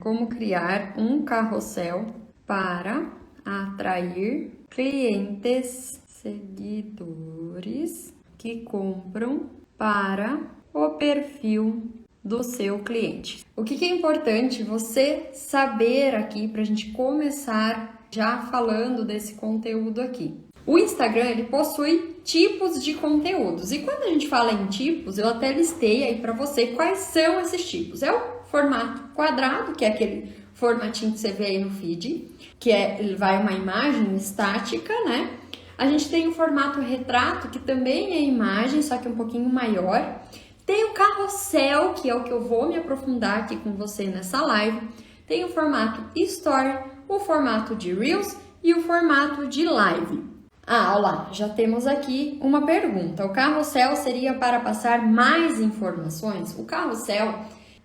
Como criar um carrossel para atrair clientes, seguidores que compram para o perfil do seu cliente. O que é importante você saber aqui para a gente começar já falando desse conteúdo aqui? O Instagram, ele possui tipos de conteúdos, e quando a gente fala em tipos, eu até listei aí para você quais são esses tipos. É o formato quadrado, que é aquele formatinho que você vê aí no feed, que ele vai uma imagem estática, né? A gente tem o formato retrato, que também é imagem, só que um pouquinho maior. Tem o carrossel, que é o que eu vou me aprofundar aqui com você nessa live. Tem o formato Story, o formato de Reels e o formato de Live. Ah, olha lá, já temos aqui uma pergunta. O carrossel seria para passar mais informações? O carrossel,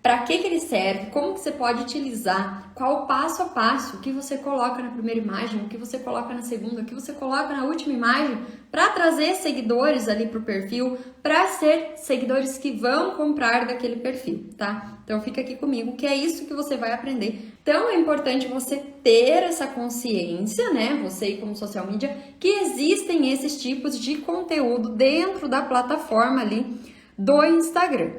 para que ele serve? Como que você pode utilizar? Qual o passo a passo? O que você coloca na primeira imagem? O que você coloca na segunda? O que você coloca na última imagem? Para trazer seguidores ali para o perfil, para ser seguidores que vão comprar daquele perfil, tá? Então fica aqui comigo, que é isso que você vai aprender. Então é importante você ter essa consciência, né? Você como social media, que existem esses tipos de conteúdo dentro da plataforma ali do Instagram.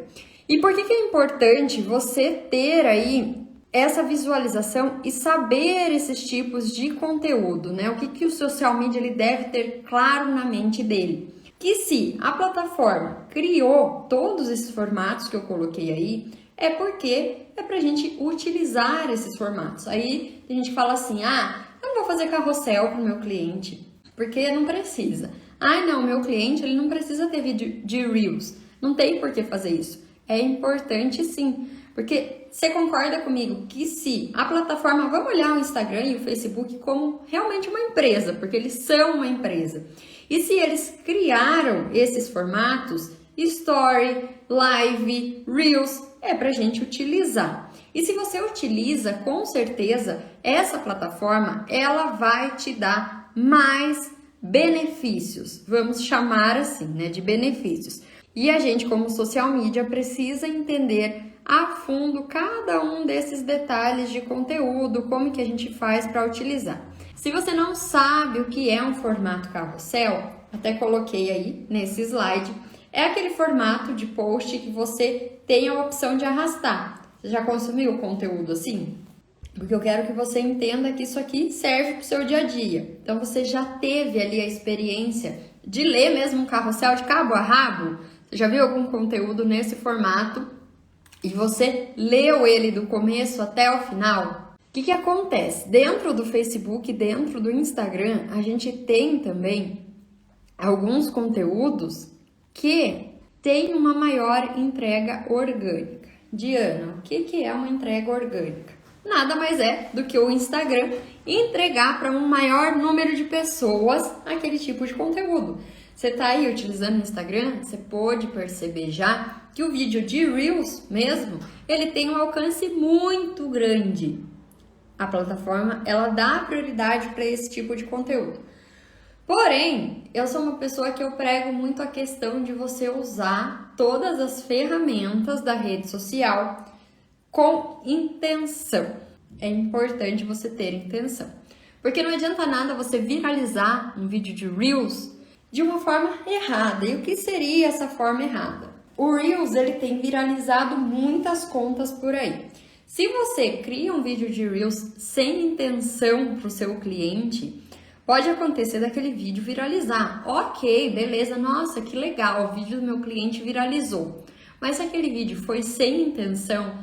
E por que é importante você ter aí essa visualização e saber esses tipos de conteúdo, né? O que o social media ele deve ter claro na mente dele? Que se a plataforma criou todos esses formatos que eu coloquei aí, é porque é pra gente utilizar esses formatos. Aí a gente fala assim, eu não vou fazer carrossel pro meu cliente, porque não precisa. Não, meu cliente ele não precisa ter vídeo de Reels, não tem por que fazer isso. É importante sim, porque você concorda comigo que se a plataforma, vamos olhar o Instagram e o Facebook como realmente uma empresa, porque eles são uma empresa. E se eles criaram esses formatos, Story, Live, Reels, é pra gente utilizar. E se você utiliza, com certeza, essa plataforma, ela vai te dar mais benefícios. Vamos chamar assim, né, de benefícios. E a gente, como social media, precisa entender a fundo cada um desses detalhes de conteúdo, como que a gente faz para utilizar. Se você não sabe o que é um formato carrossel, até coloquei aí nesse slide, é aquele formato de post que você tem a opção de arrastar. Você já consumiu o conteúdo assim? Porque eu quero que você entenda que isso aqui serve para o seu dia a dia. Então, você já teve ali a experiência de ler mesmo um carrossel de cabo a rabo? Você já viu algum conteúdo nesse formato e você leu ele do começo até o final? O que acontece? Dentro do Facebook, dentro do Instagram, a gente tem também alguns conteúdos que têm uma maior entrega orgânica. Diana, o que é uma entrega orgânica? Nada mais é do que o Instagram entregar para um maior número de pessoas aquele tipo de conteúdo. Você está aí utilizando o Instagram, você pode perceber já que o vídeo de Reels mesmo, ele tem um alcance muito grande. A plataforma, ela dá prioridade para esse tipo de conteúdo. Porém, eu sou uma pessoa que eu prego muito a questão de você usar todas as ferramentas da rede social com intenção. É importante você ter intenção. Porque não adianta nada você viralizar um vídeo de Reels de uma forma errada. E o que seria essa forma errada? O Reels, ele tem viralizado muitas contas por aí. Se você cria um vídeo de Reels sem intenção para o seu cliente, pode acontecer daquele vídeo viralizar. Ok, beleza, nossa, que legal, o vídeo do meu cliente viralizou. Mas se aquele vídeo foi sem intenção,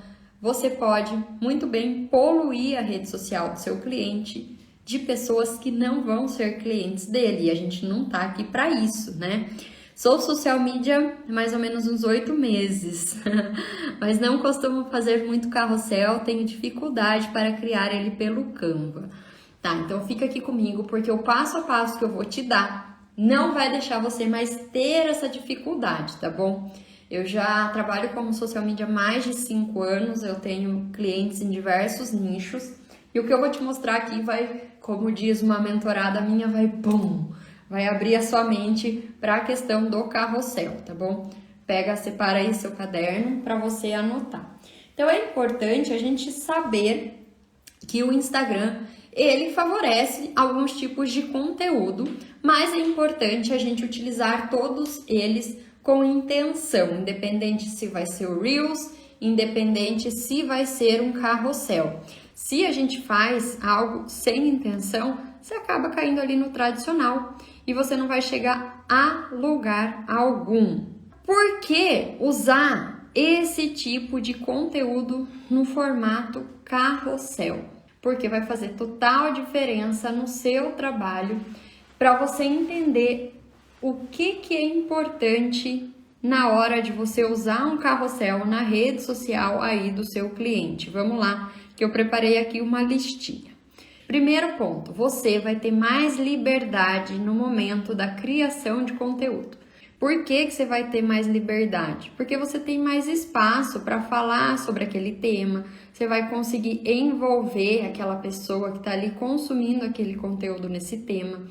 você pode muito bem poluir a rede social do seu cliente de pessoas que não vão ser clientes dele. E a gente não tá aqui para isso, né? Sou social media há mais ou menos uns 8 meses, mas não costumo fazer muito carrossel, tenho dificuldade para criar ele pelo Canva. Tá, então fica aqui comigo, porque o passo a passo que eu vou te dar não vai deixar você mais ter essa dificuldade, tá bom? Eu já trabalho como social media há mais de 5 anos, eu tenho clientes em diversos nichos, e o que eu vou te mostrar aqui vai, como diz uma mentorada minha, vai abrir a sua mente para a questão do carrossel, tá bom? Separa aí seu caderno para você anotar. Então é importante a gente saber que o Instagram, ele favorece alguns tipos de conteúdo, mas é importante a gente utilizar todos eles com intenção, independente se vai ser o Reels, independente se vai ser um carrossel. Se a gente faz algo sem intenção, você acaba caindo ali no tradicional e você não vai chegar a lugar algum. Por que usar esse tipo de conteúdo no formato carrossel? Porque vai fazer total diferença no seu trabalho para você entender o que é importante na hora de você usar um carrossel na rede social aí do seu cliente. Vamos lá, que eu preparei aqui uma listinha. Primeiro ponto, você vai ter mais liberdade no momento da criação de conteúdo. Por que você vai ter mais liberdade? Porque você tem mais espaço para falar sobre aquele tema, você vai conseguir envolver aquela pessoa que está ali consumindo aquele conteúdo nesse tema.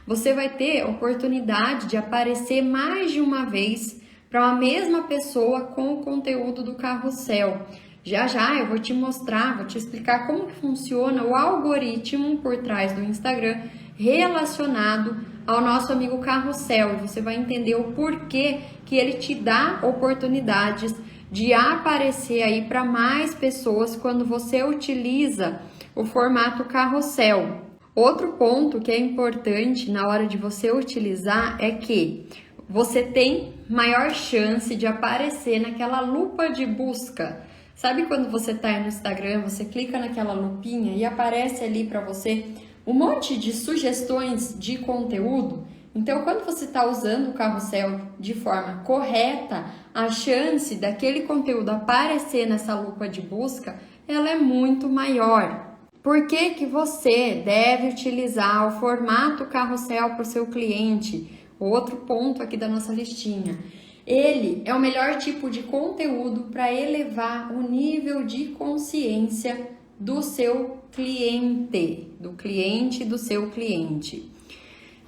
Você vai ter oportunidade de aparecer mais de uma vez para uma mesma pessoa com o conteúdo do carrossel. Já já eu vou te mostrar, vou te explicar como que funciona o algoritmo por trás do Instagram relacionado ao nosso amigo carrossel. E você vai entender o porquê que ele te dá oportunidades de aparecer aí para mais pessoas quando você utiliza o formato carrossel. Outro ponto que é importante na hora de você utilizar é que você tem maior chance de aparecer naquela lupa de busca. Sabe quando você está aí no Instagram, você clica naquela lupinha e aparece ali para você um monte de sugestões de conteúdo? Então, quando você está usando o carrossel de forma correta, a chance daquele conteúdo aparecer nessa lupa de busca, ela é muito maior. Por que que você deve utilizar o formato carrossel para o seu cliente? Outro ponto aqui da nossa listinha. Ele é o melhor tipo de conteúdo para elevar o nível de consciência do seu cliente, do seu cliente.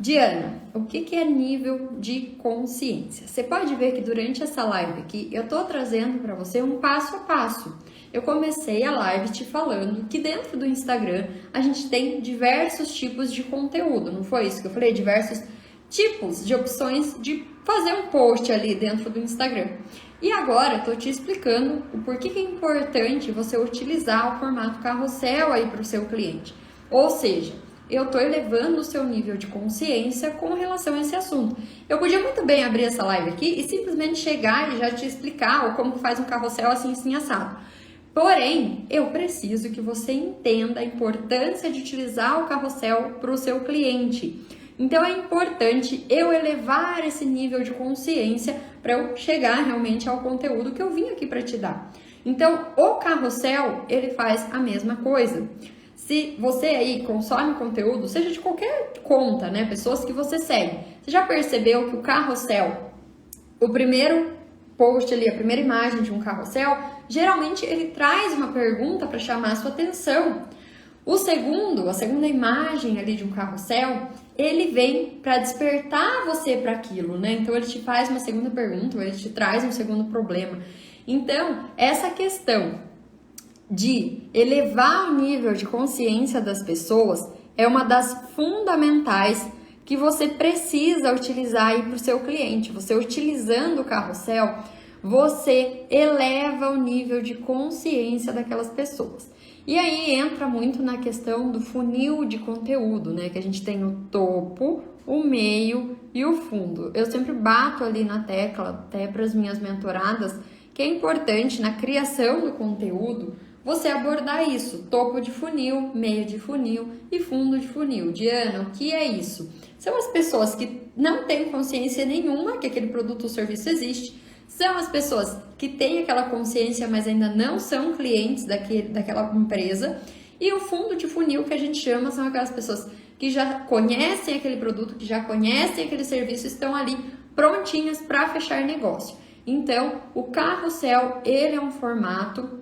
Diana, o que é nível de consciência? Você pode ver que durante essa live aqui eu tô trazendo para você um passo a passo. Eu comecei a live te falando que dentro do Instagram a gente tem diversos tipos de conteúdo, não foi isso que eu falei? Diversos tipos de opções de fazer um post ali dentro do Instagram. E agora eu tô te explicando o porquê que é importante você utilizar o formato carrossel aí para o seu cliente. Ou seja, eu tô elevando o seu nível de consciência com relação a esse assunto. Eu podia muito bem abrir essa live aqui e simplesmente chegar e já te explicar como faz um carrossel assim assado. Porém, eu preciso que você entenda a importância de utilizar o carrossel para o seu cliente. Então é importante eu elevar esse nível de consciência para eu chegar realmente ao conteúdo que eu vim aqui para te dar. Então, o carrossel, ele faz a mesma coisa. Se você aí consome conteúdo, seja de qualquer conta, né, pessoas que você segue, você já percebeu que o carrossel, o primeiro post ali, a primeira imagem de um carrossel, geralmente ele traz uma pergunta para chamar a sua atenção. A segunda imagem ali de um carrossel, ele vem para despertar você para aquilo, né? Então ele te faz uma segunda pergunta, ou ele te traz um segundo problema. Então, essa questão de elevar o nível de consciência das pessoas é uma das fundamentais que você precisa utilizar aí para o seu cliente. Você utilizando o carrossel, você eleva o nível de consciência daquelas pessoas. E aí entra muito na questão do funil de conteúdo, né? Que a gente tem o topo, o meio e o fundo. Eu sempre bato ali na tecla, até para as minhas mentoradas, que é importante na criação do conteúdo você abordar isso, topo de funil, meio de funil e fundo de funil. Diana, o que é isso? São as pessoas que não têm consciência nenhuma que aquele produto ou serviço existe, são as pessoas que têm aquela consciência, mas ainda não são clientes daquela empresa, e o fundo de funil que a gente chama são aquelas pessoas que já conhecem aquele produto, que já conhecem aquele serviço, estão ali prontinhas para fechar negócio. Então, o carrossel, ele é um formato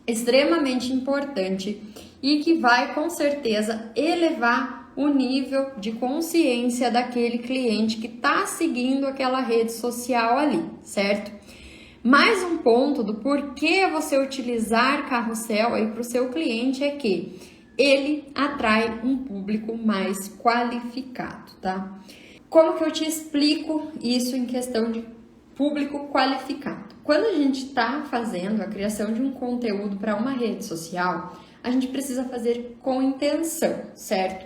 extremamente importante e que vai com certeza elevar o nível de consciência daquele cliente que está seguindo aquela rede social ali, certo? Mais um ponto do porquê você utilizar carrossel aí para o seu cliente é que ele atrai um público mais qualificado, tá? Como que eu te explico isso em questão de público qualificado? Quando a gente está fazendo a criação de um conteúdo para uma rede social, a gente precisa fazer com intenção, certo?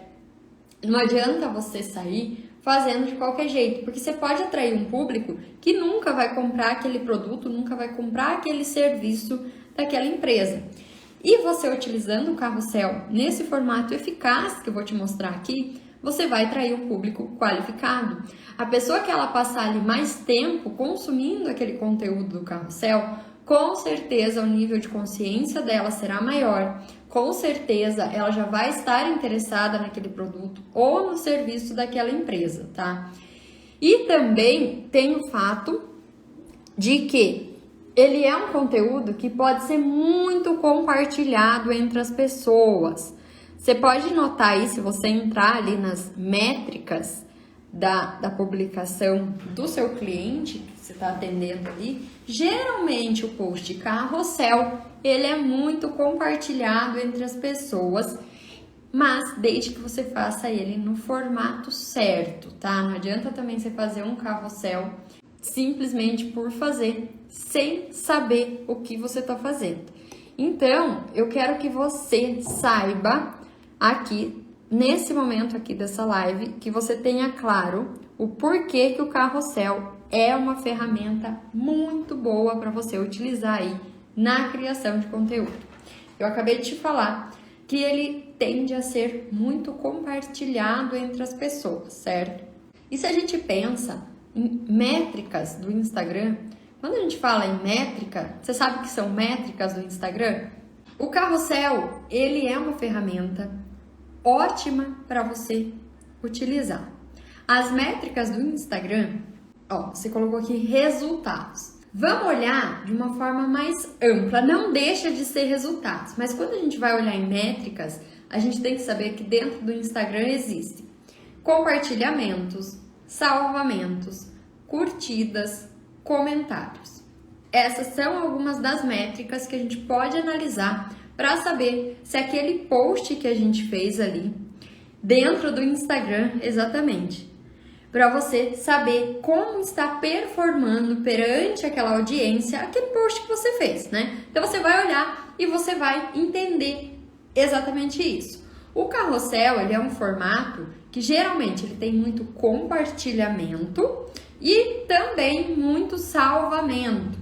Não adianta você sair fazendo de qualquer jeito, porque você pode atrair um público que nunca vai comprar aquele produto, nunca vai comprar aquele serviço daquela empresa. E você utilizando o carrossel nesse formato eficaz que eu vou te mostrar aqui, você vai atrair um público qualificado. A pessoa que ela passar ali mais tempo consumindo aquele conteúdo do carrossel, com certeza o nível de consciência dela será maior. Com certeza ela já vai estar interessada naquele produto ou no serviço daquela empresa, tá? E também tem o fato de que ele é um conteúdo que pode ser muito compartilhado entre as pessoas. Você pode notar aí, se você entrar ali nas métricas da publicação do seu cliente, que você está atendendo ali, geralmente o post carrossel, ele é muito compartilhado entre as pessoas, mas desde que você faça ele no formato certo, tá? Não adianta também você fazer um carrossel simplesmente por fazer, sem saber o que você está fazendo. Então, eu quero que você saiba aqui, nesse momento aqui dessa live, que você tenha claro o porquê que o carrossel é uma ferramenta muito boa para você utilizar aí na criação de conteúdo. Eu acabei de te falar que ele tende a ser muito compartilhado entre as pessoas, certo? E se a gente pensa em métricas do Instagram, quando a gente fala em métrica, você sabe o que são métricas do Instagram? O carrossel, ele é uma ferramenta ótima para você utilizar. As métricas do Instagram, ó, você colocou aqui resultados. Vamos olhar de uma forma mais ampla, não deixa de ser resultados, mas quando a gente vai olhar em métricas, a gente tem que saber que dentro do Instagram existem compartilhamentos, salvamentos, curtidas, comentários. Essas são algumas das métricas que a gente pode analisar para saber se aquele post que a gente fez ali dentro do Instagram, exatamente, para você saber como está performando perante aquela audiência aquele post que você fez, né? Então você vai olhar e você vai entender exatamente isso. O carrossel, ele é um formato que geralmente ele tem muito compartilhamento e também muito salvamento.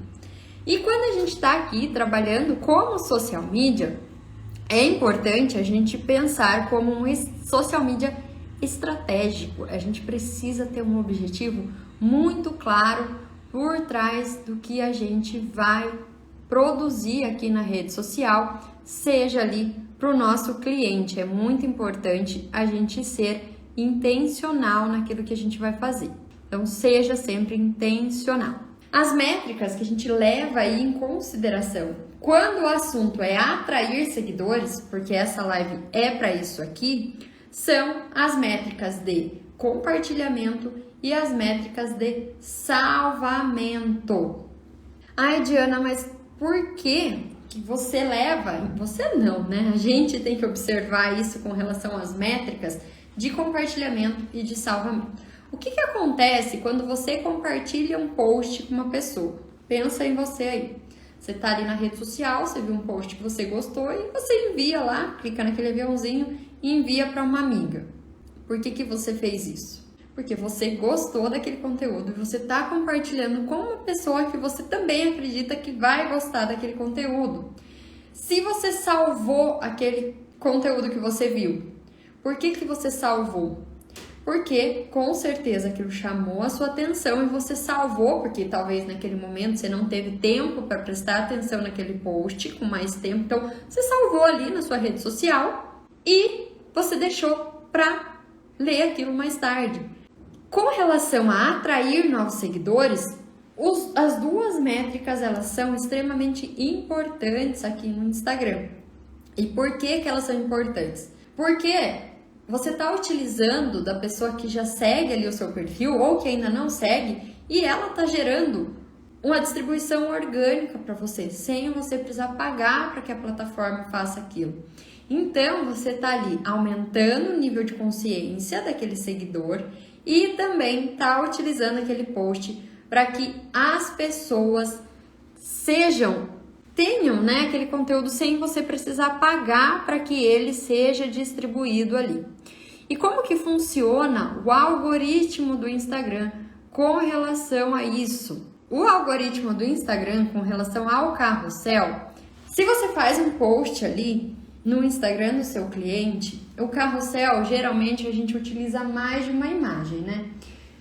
E quando a gente está aqui trabalhando como social media, é importante a gente pensar como um social media estratégico. A gente precisa ter um objetivo muito claro por trás do que a gente vai produzir aqui na rede social, seja ali para o nosso cliente. É muito importante a gente ser intencional naquilo que a gente vai fazer. Então, seja sempre intencional. As métricas que a gente leva aí em consideração quando o assunto é atrair seguidores, porque essa live é para isso aqui, são as métricas de compartilhamento e as métricas de salvamento. Ai, Diana, mas por que você leva? Você não, né? A gente tem que observar isso com relação às métricas de compartilhamento e de salvamento. O que acontece quando você compartilha um post com uma pessoa? Pensa em você aí. Você tá ali na rede social, você viu um post que você gostou e você envia lá, clica naquele aviãozinho e envia para uma amiga. Por que você fez isso? Porque você gostou daquele conteúdo e você tá compartilhando com uma pessoa que você também acredita que vai gostar daquele conteúdo. Se você salvou aquele conteúdo que você viu, por que você salvou? Porque com certeza aquilo chamou a sua atenção e você salvou, porque talvez naquele momento você não teve tempo para prestar atenção naquele post com mais tempo, então você salvou ali na sua rede social e você deixou para ler aquilo mais tarde. Com relação a atrair novos seguidores, as duas métricas elas são extremamente importantes aqui no Instagram. E por que elas são importantes? Porque você está utilizando da pessoa que já segue ali o seu perfil ou que ainda não segue e ela está gerando uma distribuição orgânica para você, sem você precisar pagar para que a plataforma faça aquilo. Então, você está ali aumentando o nível de consciência daquele seguidor e também está utilizando aquele post para que as pessoas tenham, né, aquele conteúdo sem você precisar pagar para que ele seja distribuído ali. E como que funciona o algoritmo do Instagram com relação a isso? O algoritmo do Instagram com relação ao carrossel, se você faz um post ali no Instagram do seu cliente, o carrossel, geralmente a gente utiliza mais de uma imagem, né?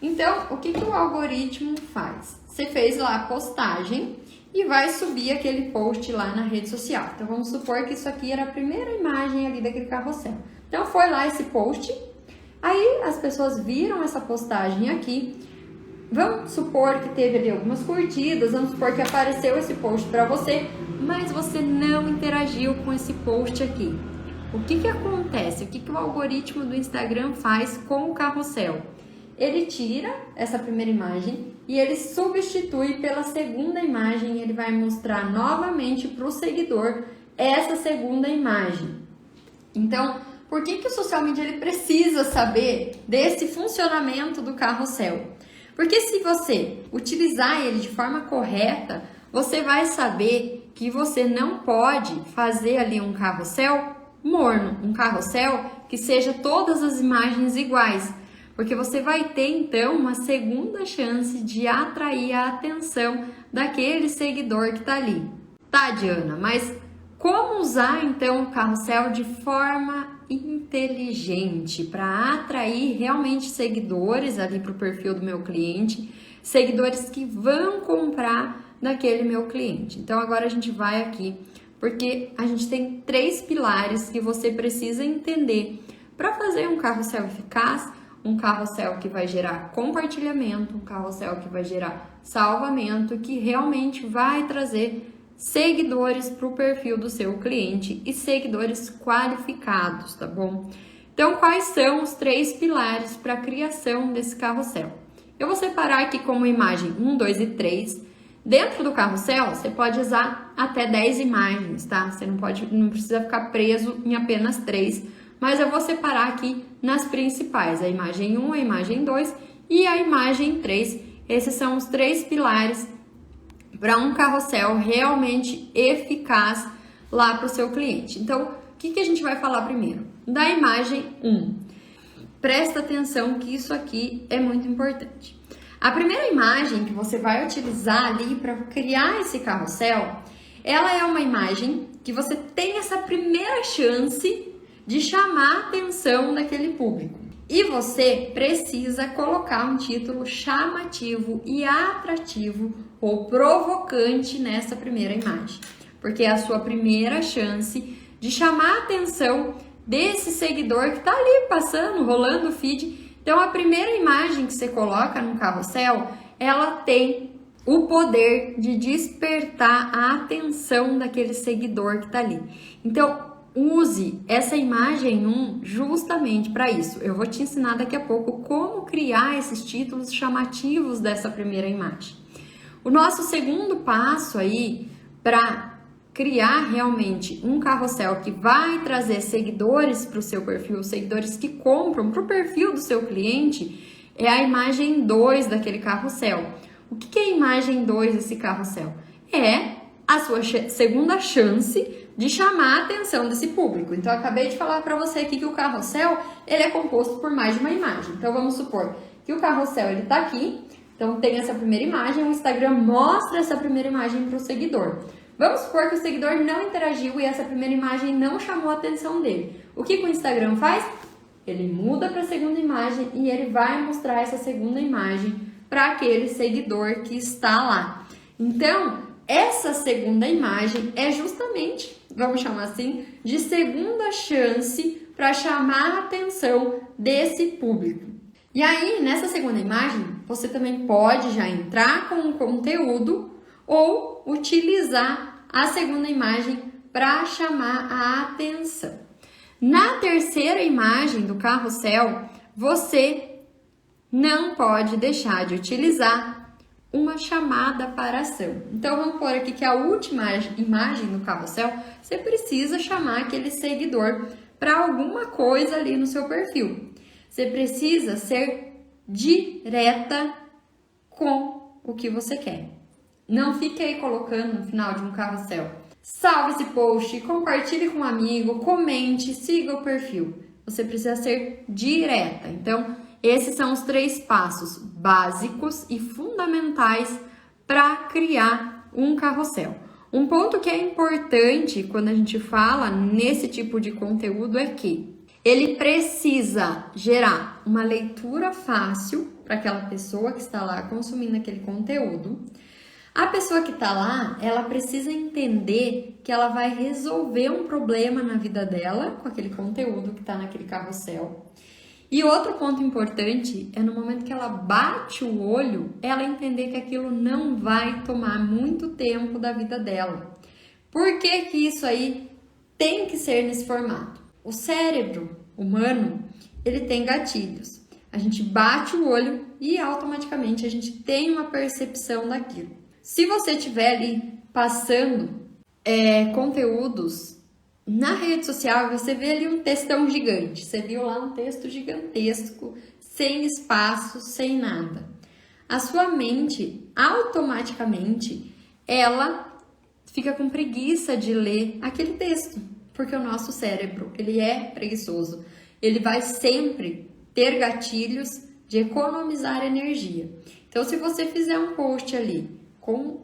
Então, o que o algoritmo faz? Você fez lá a postagem e vai subir aquele post lá na rede social. Então, vamos supor que isso aqui era a primeira imagem ali daquele carrossel. Então, foi lá esse post, aí as pessoas viram essa postagem aqui, vamos supor que teve ali algumas curtidas, vamos supor que apareceu esse post para você, mas você não interagiu com esse post aqui. O que acontece? O que o algoritmo do Instagram faz com o carrossel? Ele tira essa primeira imagem e ele substitui pela segunda imagem. Ele vai mostrar novamente para o seguidor essa segunda imagem. Então, por que o social media ele precisa saber desse funcionamento do carrossel? Porque se você utilizar ele de forma correta, você vai saber que você não pode fazer ali um carrossel morno, um carrossel que seja todas as imagens iguais, porque você vai ter então uma segunda chance de atrair a atenção daquele seguidor que está ali. Tá, Diana, mas como usar então o carrossel de forma inteligente para atrair realmente seguidores ali para o perfil do meu cliente, seguidores que vão comprar daquele meu cliente? Então agora a gente vai aqui, porque a gente tem 3 pilares que você precisa entender para fazer um carrossel eficaz, um carrossel que vai gerar compartilhamento, um carrossel que vai gerar salvamento, que realmente vai trazer seguidores para o perfil do seu cliente e seguidores qualificados, tá bom? Então, quais são os 3 pilares para a criação desse carrossel? Eu vou separar aqui como imagem 1, 2 e 3. Dentro do carrossel, você pode usar até 10 imagens, tá? Você não precisa ficar preso em apenas 3, mas eu vou separar aqui nas principais, a imagem 1, a imagem 2 e a imagem 3. Esses são os 3 pilares para um carrossel realmente eficaz lá para o seu cliente. Então, o que a gente vai falar primeiro? Da imagem 1. Presta atenção que isso aqui é muito importante. A primeira imagem que você vai utilizar ali para criar esse carrossel, ela é uma imagem que você tem essa primeira chance de chamar a atenção daquele público. E você precisa colocar um título chamativo e atrativo ou provocante nessa primeira imagem, porque é a sua primeira chance de chamar a atenção desse seguidor que está ali passando, rolando o feed. Então, a primeira imagem que você coloca no carrossel, ela tem o poder de despertar a atenção daquele seguidor que está ali. Então, use essa imagem 1 justamente para isso. Eu vou te ensinar daqui a pouco como criar esses títulos chamativos dessa primeira imagem. O nosso segundo passo aí para criar realmente um carrossel que vai trazer seguidores para o seu perfil, seguidores que compram para o perfil do seu cliente, é a imagem 2 daquele carrossel. O que é a imagem 2 desse carrossel? É a sua segunda chance de chamar a atenção desse público. Então, eu acabei de falar para você aqui que o carrossel ele é composto por mais de uma imagem. Então, vamos supor que o carrossel ele está aqui. Então, tem essa primeira imagem, o Instagram mostra essa primeira imagem para o seguidor. Vamos supor que o seguidor não interagiu e essa primeira imagem não chamou a atenção dele. O que o Instagram faz? Ele muda para a segunda imagem e ele vai mostrar essa segunda imagem para aquele seguidor que está lá. Então, essa segunda imagem é justamente, vamos chamar assim, de segunda chance para chamar a atenção desse público. E aí, nessa segunda imagem, você também pode já entrar com um conteúdo ou utilizar a segunda imagem para chamar a atenção. Na terceira imagem do carrossel, você não pode deixar de utilizar uma chamada para ação. Então vamos pôr aqui que a última imagem do carrossel, você precisa chamar aquele seguidor para alguma coisa ali no seu perfil. Você precisa ser direta com o que você quer. Não fique aí colocando no final de um carrossel: salve esse post, compartilhe com um amigo, comente, siga o perfil. Você precisa ser direta. Então, esses são os 3 passos básicos e fundamentais para criar um carrossel. Um ponto que é importante quando a gente fala nesse tipo de conteúdo é que ele precisa gerar uma leitura fácil para aquela pessoa que está lá consumindo aquele conteúdo. A pessoa que está lá, ela precisa entender que ela vai resolver um problema na vida dela com aquele conteúdo que está naquele carrossel. E outro ponto importante é no momento que ela bate o olho, ela entender que aquilo não vai tomar muito tempo da vida dela. Por que que isso aí tem que ser nesse formato? O cérebro humano, ele tem gatilhos. A gente bate o olho e automaticamente a gente tem uma percepção daquilo. Se você estiver ali passando conteúdos na rede social, você vê ali um textão gigante. Você viu lá um texto gigantesco, sem espaço, sem nada. A sua mente, automaticamente, ela fica com preguiça de ler aquele texto. Porque o nosso cérebro, ele é preguiçoso. Ele vai sempre ter gatilhos de economizar energia. Então, se você fizer um post ali com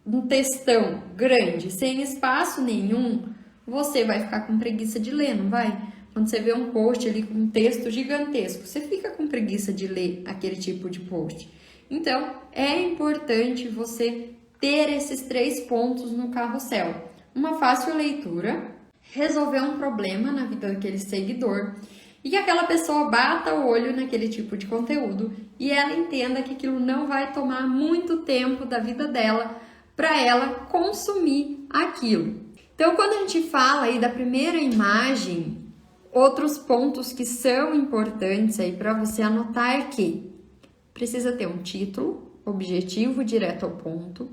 um textão grande, sem espaço nenhum, você vai ficar com preguiça de ler, não vai? Quando você vê um post ali com um texto gigantesco, você fica com preguiça de ler aquele tipo de post. Então, é importante você ter esses 3 pontos no carrossel. Uma fácil leitura, resolver um problema na vida daquele seguidor e que aquela pessoa bata o olho naquele tipo de conteúdo e ela entenda que aquilo não vai tomar muito tempo da vida dela para ela consumir aquilo. Então, quando a gente fala aí da primeira imagem, outros pontos que são importantes aí para você anotar é que precisa ter um título, objetivo, direto ao ponto,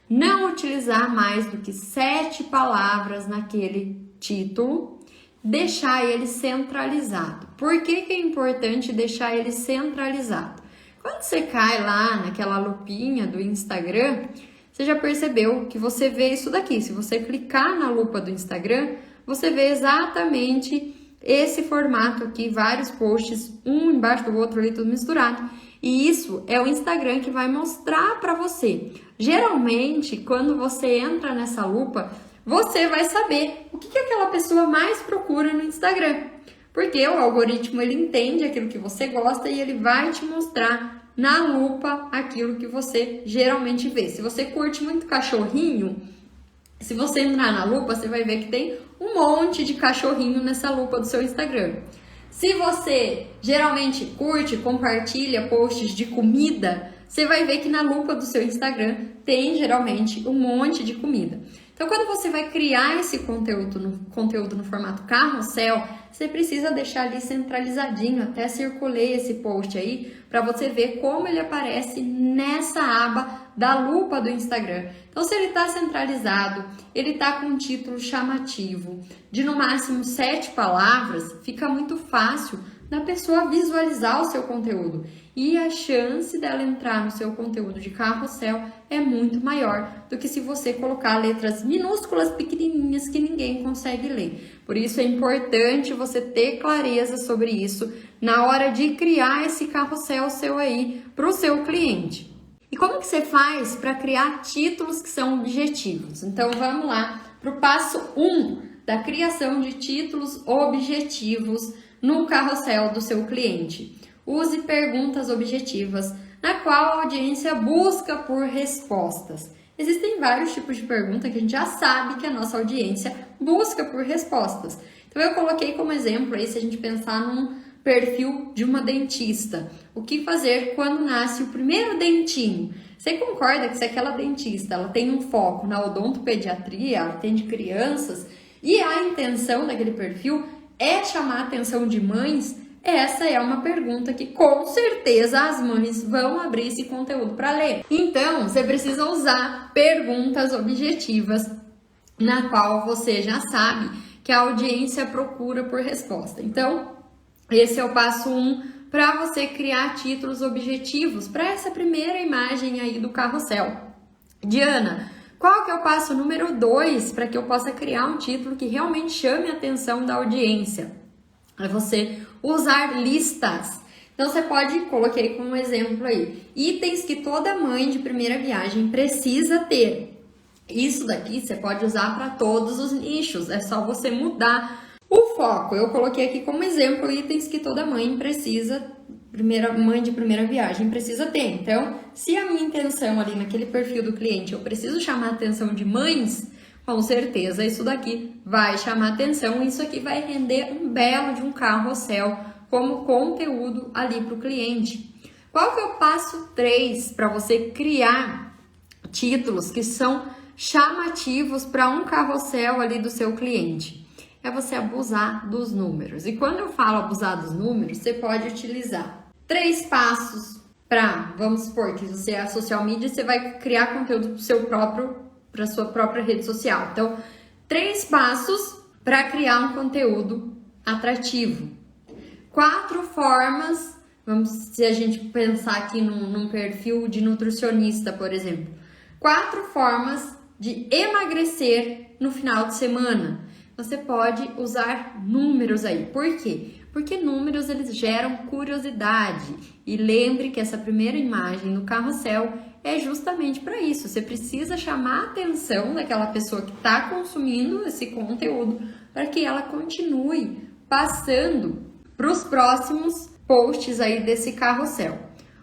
não utilizar mais do que 7 palavras naquele título, deixar ele centralizado. Por que que é importante deixar ele centralizado? Quando você cai lá naquela lupinha do Instagram, você já percebeu que você vê isso daqui. Se você clicar na lupa do Instagram, você vê exatamente esse formato aqui, vários posts, um embaixo do outro ali, tudo misturado. E isso é o Instagram que vai mostrar para você. Geralmente, quando você entra nessa lupa, você vai saber o que aquela pessoa mais procura no Instagram. Porque o algoritmo, ele entende aquilo que você gosta e ele vai te mostrar na lupa aquilo que você geralmente vê. Se você curte muito cachorrinho, se você entrar na lupa, você vai ver que tem um monte de cachorrinho nessa lupa do seu Instagram. Se você geralmente curte, compartilha posts de comida, você vai ver que na lupa do seu Instagram tem geralmente um monte de comida. Então, quando você vai criar esse conteúdo no formato carrossel, você precisa deixar ali centralizadinho. Até circulei esse post aí para você ver como ele aparece nessa aba da lupa do Instagram. Então, se ele está centralizado, ele está com um título chamativo de no máximo 7 palavras, fica muito fácil da pessoa visualizar o seu conteúdo. E a chance dela entrar no seu conteúdo de carrossel é muito maior do que se você colocar letras minúsculas, pequenininhas, que ninguém consegue ler. Por isso é importante você ter clareza sobre isso na hora de criar esse carrossel seu aí para o seu cliente. E como que você faz para criar títulos que são objetivos? Então vamos lá para o passo 1 da criação de títulos objetivos no carrossel do seu cliente. Use perguntas objetivas, na qual a audiência busca por respostas. Existem vários tipos de pergunta que a gente já sabe que a nossa audiência busca por respostas. Então eu coloquei como exemplo aí, se a gente pensar num perfil de uma dentista. O que fazer quando nasce o primeiro dentinho? Você concorda que se aquela dentista ela tem um foco na odontopediatria, ela atende crianças, e a intenção daquele perfil é chamar a atenção de mães, Essa é uma pergunta que com certeza as mães vão abrir esse conteúdo para ler. Então, você precisa usar perguntas objetivas na qual você já sabe que a audiência procura por resposta. Então, esse é o passo 1 para você criar títulos objetivos para essa primeira imagem aí do carrossel. Diana, qual que é o passo número 2 para que eu possa criar um título que realmente chame a atenção da audiência? É você usar listas. Então, você pode, coloquei como exemplo aí, itens que toda mãe de primeira viagem precisa ter. Isso daqui você pode usar para todos os nichos, é só você mudar o foco. Eu coloquei aqui como exemplo itens que toda mãe precisa, mãe de primeira viagem precisa ter. Então, se a minha intenção ali naquele perfil do cliente, eu preciso chamar a atenção de mães, com certeza isso daqui vai chamar atenção, isso aqui vai render um belo de um carrossel como conteúdo ali para o cliente. Qual que é o passo 3 para você criar títulos que são chamativos para um carrossel ali do seu cliente? É você abusar dos números. E quando eu falo abusar dos números, você pode utilizar 3 passos para, vamos supor que você é a social media, você vai criar conteúdo para sua própria rede social. Então, 3 passos para criar um conteúdo atrativo. 4 formas, se a gente pensar aqui num perfil de nutricionista, por exemplo. 4 formas de emagrecer no final de semana. Você pode usar números aí. Por quê? Porque números eles geram curiosidade. E lembre que essa primeira imagem no carrossel é justamente para isso. Você precisa chamar a atenção daquela pessoa que está consumindo esse conteúdo para que ela continue passando para os próximos posts aí desse carrossel.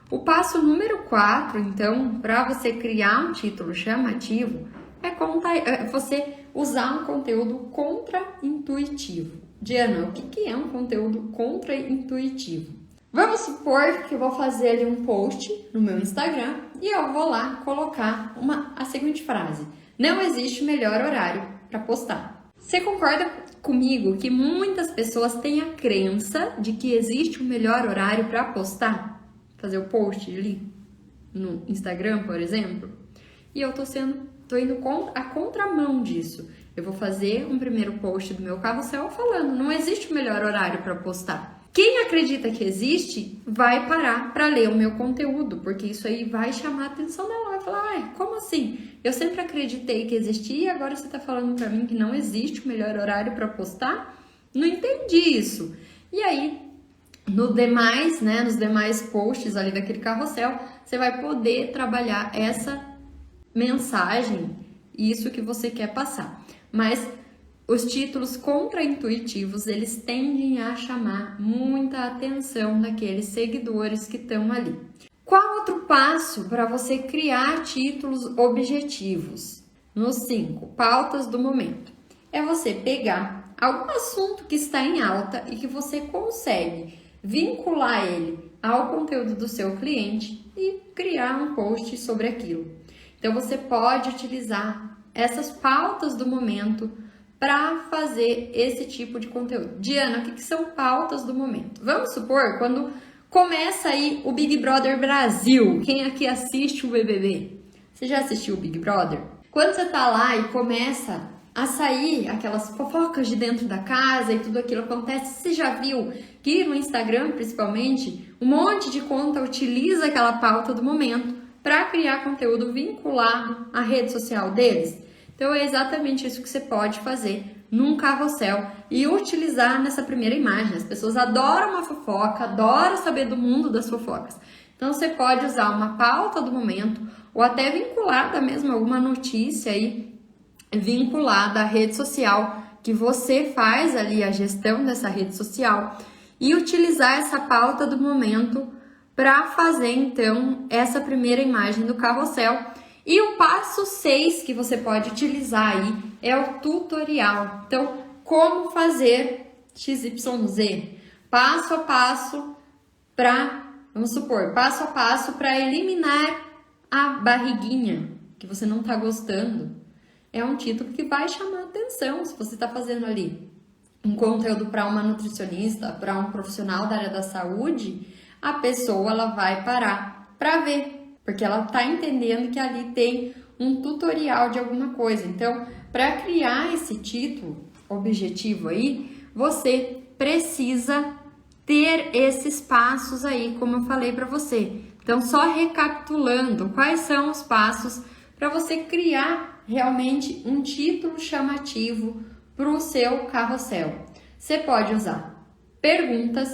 O passo número 4, então, para você criar um título chamativo, é você usar um conteúdo contraintuitivo. Diana, o que é um conteúdo contraintuitivo? Vamos supor que eu vou fazer ali um post no meu Instagram e eu vou lá colocar a seguinte frase: não existe melhor horário para postar. Você concorda comigo que muitas pessoas têm a crença de que existe um melhor horário para postar? Fazer o post ali no Instagram, por exemplo? E eu tô indo a contramão disso. Eu vou fazer um primeiro post do meu carrossel falando, não existe o melhor horário para postar. Quem acredita que existe, vai parar para ler o meu conteúdo, porque isso aí vai chamar a atenção dela, vai falar, ai, como assim? Eu sempre acreditei que existia e agora você tá falando para mim que não existe o melhor horário para postar? Não entendi isso. E aí, nos demais posts ali daquele carrossel, você vai poder trabalhar essa mensagem, isso que você quer passar. Mas os títulos contraintuitivos, eles tendem a chamar muita atenção daqueles seguidores que estão ali. Qual outro passo para você criar títulos objetivos? No 5, pautas do momento. É você pegar algum assunto que está em alta e que você consegue vincular ele ao conteúdo do seu cliente e criar um post sobre aquilo. Então, você pode utilizar essas pautas do momento para fazer esse tipo de conteúdo. Diana, o que são pautas do momento? Vamos supor, quando começa aí o Big Brother Brasil, quem aqui assiste o BBB? Você já assistiu o Big Brother? Quando você tá lá e começa a sair aquelas fofocas de dentro da casa e tudo aquilo acontece, você já viu que no Instagram, principalmente, um monte de conta utiliza aquela pauta do momento para criar conteúdo vinculado à rede social deles? Então, é exatamente isso que você pode fazer num carrossel e utilizar nessa primeira imagem. As pessoas adoram uma fofoca, adoram saber do mundo das fofocas. Então, você pode usar uma pauta do momento ou até vinculada mesmo alguma notícia aí vinculada à rede social que você faz ali a gestão dessa rede social e utilizar essa pauta do momento para fazer, então, essa primeira imagem do carrossel. E o passo 6 que você pode utilizar aí é o tutorial. Então, como fazer XYZ? Passo a passo para, vamos supor, passo a passo para eliminar a barriguinha que você não está gostando. É um título que vai chamar a atenção se você está fazendo ali um conteúdo para uma nutricionista, para um profissional da área da saúde, a pessoa ela vai parar para ver, porque ela está entendendo que ali tem um tutorial de alguma coisa. Então, para criar esse título objetivo aí, você precisa ter esses passos aí, como eu falei para você. Então, só recapitulando, quais são os passos para você criar realmente um título chamativo para o seu carrossel? Você pode usar perguntas,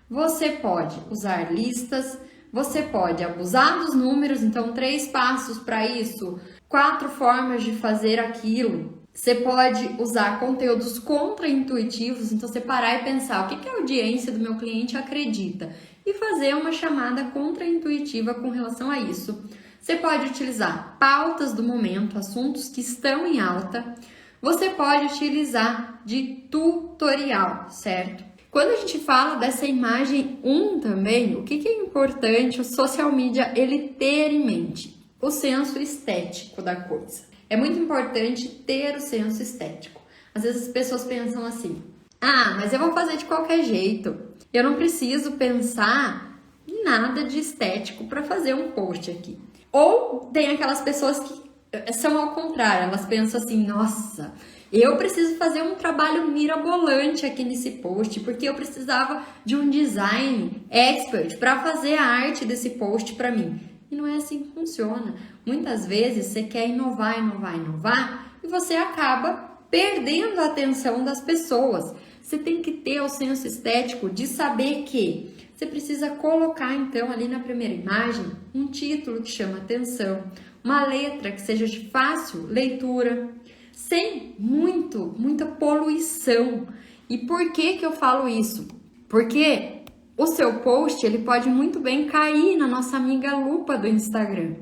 você pode usar listas, você pode abusar dos números, então 3 passos para isso, 4 formas de fazer aquilo. Você pode usar conteúdos contraintuitivos, então você parar e pensar o que a audiência do meu cliente acredita e fazer uma chamada contraintuitiva com relação a isso. Você pode utilizar pautas do momento, assuntos que estão em alta. Você pode utilizar de tutorial, certo? Quando a gente fala dessa imagem 1 também, o que é importante o social media ele ter em mente? O senso estético da coisa. É muito importante ter o senso estético. Às vezes as pessoas pensam assim, mas eu vou fazer de qualquer jeito. Eu não preciso pensar em nada de estético para fazer um post aqui. Ou tem aquelas pessoas que são ao contrário, elas pensam assim, nossa, eu preciso fazer um trabalho mirabolante aqui nesse post, porque eu precisava de um design expert para fazer a arte desse post para mim. E não é assim que funciona. Muitas vezes você quer inovar e você acaba perdendo a atenção das pessoas. Você tem que ter o senso estético de saber que você precisa colocar então ali na primeira imagem um título que chama atenção, uma letra que seja de fácil leitura, sem muita poluição. E por que eu falo isso? Porque o seu post ele pode muito bem cair na nossa amiga lupa do Instagram.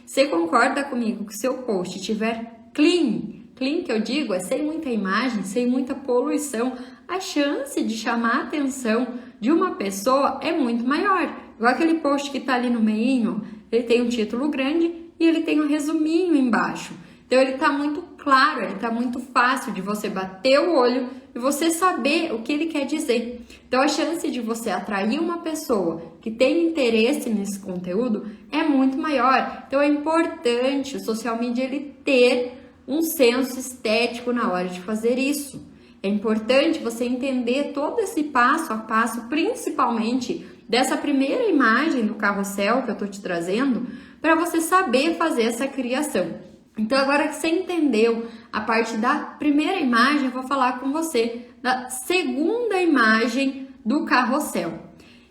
Você concorda comigo que o seu post tiver clean que eu digo é sem muita imagem, sem muita poluição, a chance de chamar a atenção de uma pessoa é muito maior. Igual aquele post que tá ali no meinho, ele tem um título grande e ele tem um resuminho embaixo. Então ele tá muito claro, ele tá muito fácil de você bater o olho e você saber o que ele quer dizer. Então a chance de você atrair uma pessoa que tem interesse nesse conteúdo é muito maior. Então é importante o social media ele ter um senso estético na hora de fazer isso. É importante você entender todo esse passo a passo, principalmente dessa primeira imagem do carrossel que eu tô te trazendo, para você saber fazer essa criação. Então, agora que você entendeu a parte da primeira imagem, eu vou falar com você da segunda imagem do carrossel.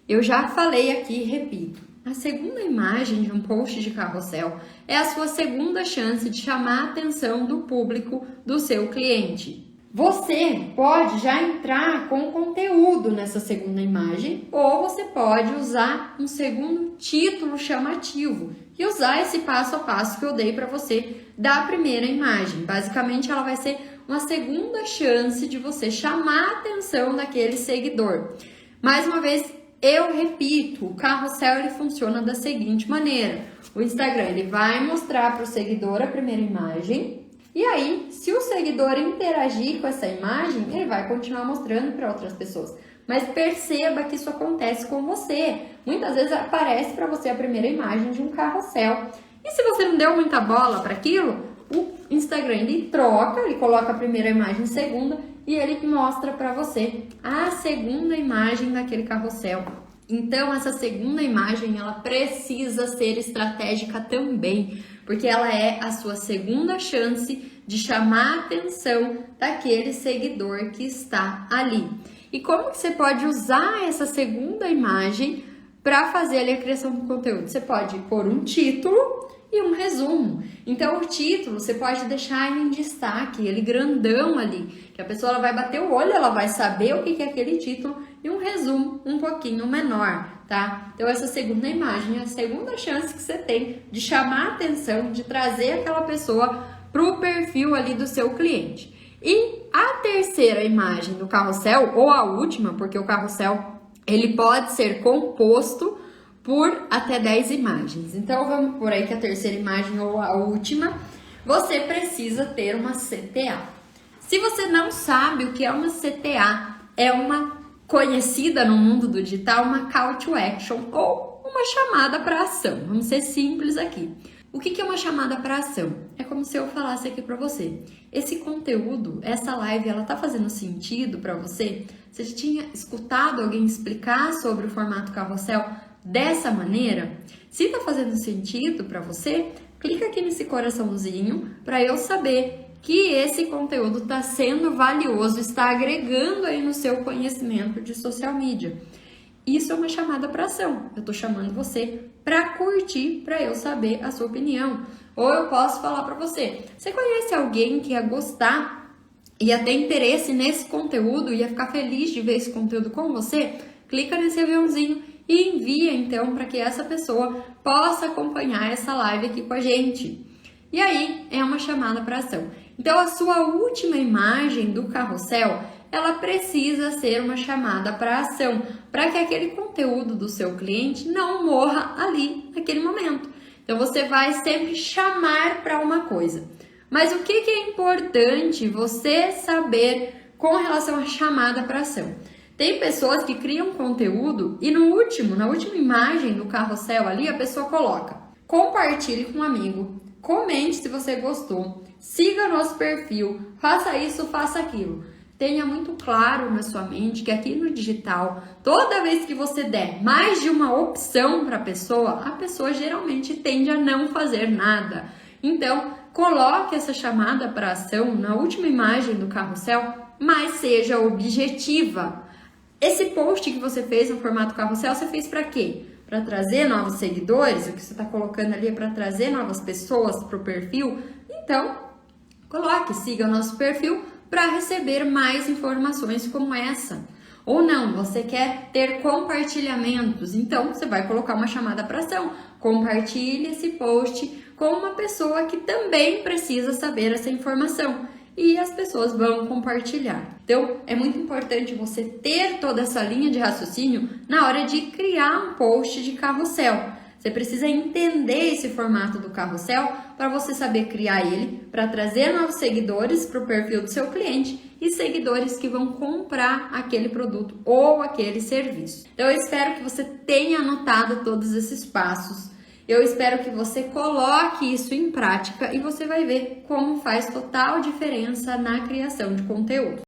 Eu já falei aqui e repito. A segunda imagem de um post de carrossel é a sua segunda chance de chamar a atenção do público do seu cliente. Você pode já entrar com conteúdo nessa segunda imagem ou você pode usar um segundo título chamativo e usar esse passo a passo que eu dei para você da primeira imagem. Basicamente, ela vai ser uma segunda chance de você chamar a atenção daquele seguidor. Mais uma vez, eu repito, o carrossel ele funciona da seguinte maneira. O Instagram ele vai mostrar para o seguidor a primeira imagem. E aí, se o seguidor interagir com essa imagem, ele vai continuar mostrando para outras pessoas. Mas perceba que isso acontece com você. Muitas vezes aparece para você a primeira imagem de um carrossel. E se você não deu muita bola para aquilo, o Instagram ele troca, ele coloca a primeira imagem segunda e ele mostra para você a segunda imagem daquele carrossel. Então, essa segunda imagem, ela precisa ser estratégica também, porque ela é a sua segunda chance de chamar a atenção daquele seguidor que está ali. E como que você pode usar essa segunda imagem para fazer ali a criação do conteúdo? Você pode pôr um título e um resumo. Então, o título você pode deixar ele em destaque, ele grandão ali, que a pessoa ela vai bater o olho, ela vai saber o que é aquele título, e um resumo um pouquinho menor, tá? Então, essa segunda imagem é a segunda chance que você tem de chamar a atenção, de trazer aquela pessoa para o perfil ali do seu cliente. E a terceira imagem do carrossel, ou a última, porque o carrossel ele pode ser composto por até 10 imagens. Então, vamos por aí que a terceira imagem ou a última, você precisa ter uma CTA. Se você não sabe o que é uma CTA, é uma conhecida no mundo do digital, uma call to action ou uma chamada para ação. Vamos ser simples aqui. O que é uma chamada para ação? É como se eu falasse aqui para você. Esse conteúdo, essa live, ela tá fazendo sentido para você? Você já tinha escutado alguém explicar sobre o formato carrossel dessa maneira? Se tá fazendo sentido para você, clica aqui nesse coraçãozinho para eu saber que esse conteúdo está sendo valioso, está agregando aí no seu conhecimento de social media. Isso é uma chamada para ação. Eu estou chamando você para curtir, para eu saber a sua opinião. Ou eu posso falar para você, você conhece alguém que ia gostar, ia ter interesse nesse conteúdo, ia ficar feliz de ver esse conteúdo com você? Clica nesse aviãozinho e envia então para que essa pessoa possa acompanhar essa live aqui com a gente. E aí é uma chamada para ação. Então a sua última imagem do carrossel, ela precisa ser uma chamada para ação, para que aquele conteúdo do seu cliente não morra ali naquele momento. Então você vai sempre chamar para uma coisa. Mas o que é importante você saber com relação à chamada para ação? Tem pessoas que criam conteúdo e na última imagem do carrossel ali, a pessoa coloca: compartilhe com um amigo, comente se você gostou, siga nosso perfil, faça isso, faça aquilo. Tenha muito claro na sua mente que aqui no digital, toda vez que você der mais de uma opção para a pessoa geralmente tende a não fazer nada. Então, coloque essa chamada para ação na última imagem do carrossel, mas seja objetiva. Esse post que você fez no formato carrossel, você fez para quê? Para trazer novos seguidores? O que você está colocando ali é para trazer novas pessoas para o perfil? Então, coloque, siga o nosso perfil para receber mais informações como essa. Ou não, você quer ter compartilhamentos, então você vai colocar uma chamada para ação. Compartilhe esse post com uma pessoa que também precisa saber essa informação. E as pessoas vão compartilhar. Então, é muito importante você ter toda essa linha de raciocínio na hora de criar um post de carrossel. Você precisa entender esse formato do carrossel para você saber criar ele, para trazer novos seguidores para o perfil do seu cliente e seguidores que vão comprar aquele produto ou aquele serviço. Então, eu espero que você tenha anotado todos esses passos. Eu espero que você coloque isso em prática e você vai ver como faz total diferença na criação de conteúdo.